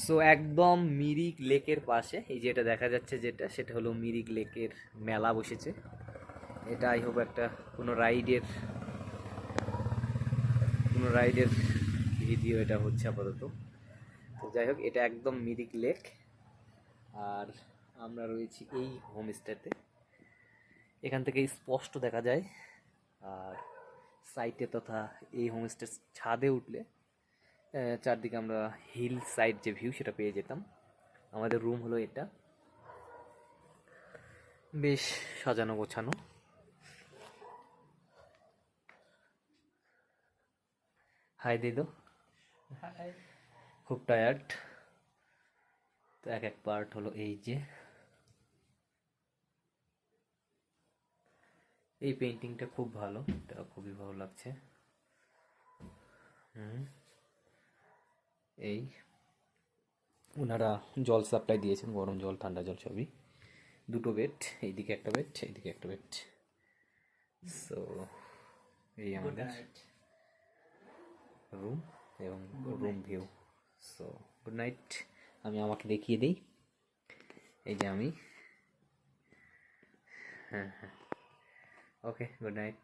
So একদম মিরিক লেকের পাশে এই যেটা দেখা যাচ্ছে, যেটা সেটা হলো মিরিক লেকের মেলা বসেছে। এটা আই হোপ একটা কোনো রাইডের ভিডিও এটা হচ্ছে আপাতত। তো যাই হোক, এটা একদম মিরিক লেক। আর আমরা রয়েছি এই হোমস্টেতে, এখান থেকে স্পষ্ট দেখা যায়। আর সাইটে তথা এই হোমস্টের ছাদে উঠলে চারদিকে আমরা হিল সাইড যে ভিউ সেটা পেয়ে যেতাম। আমাদের রুম হলো এটা, বেশ সাজানো গোছানো। হাই দিদো, খুব টায়ার্ড। তো এক এক পার্ট হলো এই যে, এই পেন্টিংটা খুব ভালো, এটা খুবই ভালো লাগছে। হুম, এই ওনারা জল সাপ্লাই দিয়েছেন, গরম জল ঠান্ডা জল সবই। দুটো বেড, এইদিকে একটা বেড, এইদিকে একটা বেড। সো এই আমাদের রুম এবং room view. So good night. আমি আমাকে দেখিয়ে দিই, এই যে আমি। হ্যাঁ হ্যাঁ, ওকে, গুড নাইট।